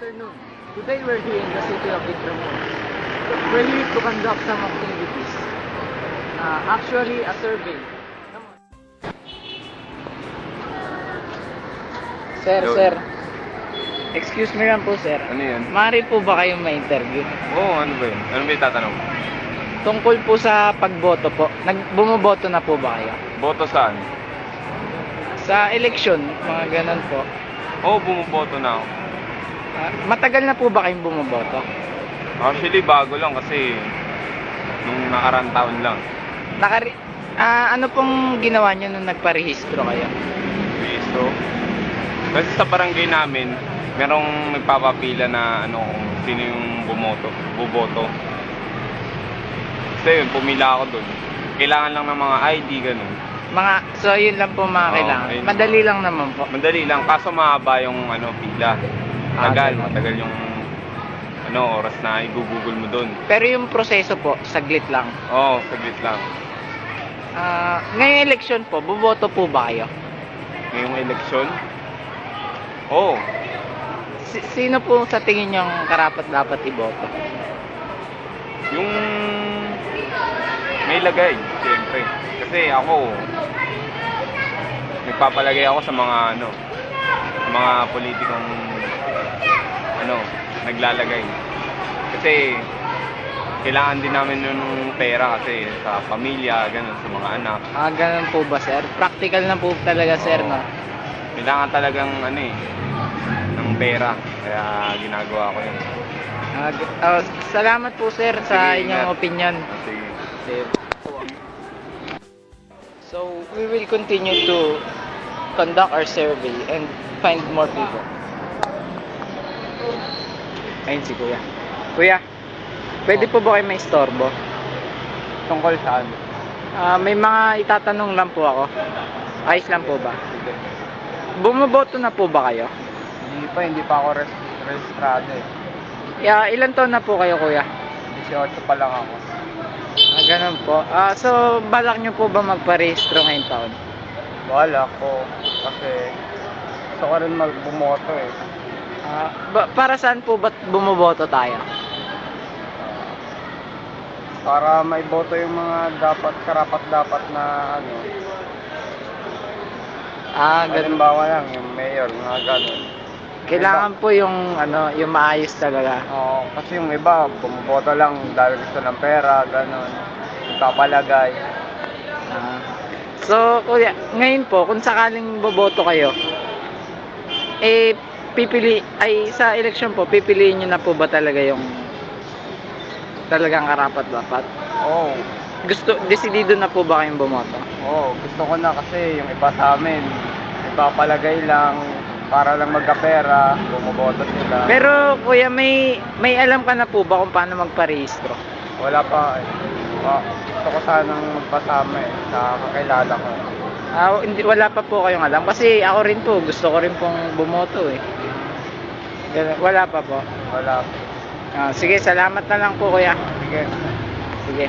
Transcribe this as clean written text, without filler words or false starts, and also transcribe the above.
afternoon. Today we're here in the city of Victorville. We're here to conduct some activities. Actually, a survey. Sir, Yun. sir. Excuse me lang po, sir. Ano yan? Maaari po ba kayong ma-interview? Oo, ano ba yun? Ano ba yung tatanong? Tungkol po sa pagboto po. Bumoboto na po ba kayo? Boto saan? Sa eleksyon, mga ganun po. Oo, bumuboto na ako. Matagal na po ba kayong bumoboto? Actually, bago lang kasi nung nakarang taon lang. Ano pong ginawa niyo nung nagparehistro kayo? Listo. Kasi sa barangay namin, merong nagpapapila na ano kung sino yung buboto. Kasi yun, pumila ako dun. Kailangan lang ng mga ID, ganun. So yun lang po mga Oo, kailangan. ayun. Madali lang naman po. Madali lang, kaso mahaba yung pila. Ganun. Matagal yung oras na i-google mo dun. Pero yung proseso po, saglit lang. Oo, saglit lang. Ngayong eleksyon po, buboto po ba kayo? Ngayong eleksyon, oo. Sino po sa tingin nyo karapat dapat iboto? Yung may lagay, siyempre. Kasi ako, nagpapalagay ako sa mga mga politikong naglalagay. Kasi kailangan din namin ng pera kasi sa pamilya, ganun, sa mga anak. Ganun po ba, sir? Practical na po talaga, sir, no? Kailangan talagang ng pera. Kaya ginagawa ko yun. Salamat po, sir, sa Sige, inyong ingat. opinion. Sige. So, we will continue to conduct our survey and find more people. Ayun si Kuya. Kuya, pwede po ba kayo may istorbo? Tungkol saan? May mga itatanong lang po ako. Ayos lang po ba? Bumoboto na po ba kayo? Hindi pa ako registrado eh. Ilan taon na po kayo, Kuya? 18 pa lang ako. Ganun po. So, balak nyo po ba magparehistro ngayong taon? Wala ko. Kasi gusto ko rin magbumoto eh. Para saan po ba't bumoboto tayo? Para may boto yung mga karapat-dapat na Ganun. halimbawa lang, yung mayor, mga ganun. Kailangan po yung yung maayos talaga. Oo, kasi yung iba, bumuboto lang dahil gusto ng pera, ganun. Papalagay. So, Kuya, ngayon po, kung sakaling boboto kayo, sa election po, pipiliin nyo na po ba talaga yung talagang karapat-dapat? Oo. Desidido na po ba kayong bumoto? Oo, gusto ko na kasi yung iba sa amin, ipapalagay lang, para lang magkapera, bumuboto sila. Pero Kuya, may alam ka na po ba kung paano magparehistro? Wala pa eh. Gusto ko sanang magpasama eh, sa kakilala ko. Wala pa po kayong alam kasi ako rin po, gusto ko rin pong bumoto eh. Wala pa po. Wala. Sige, salamat na lang po, Kuya. Sige. Sige.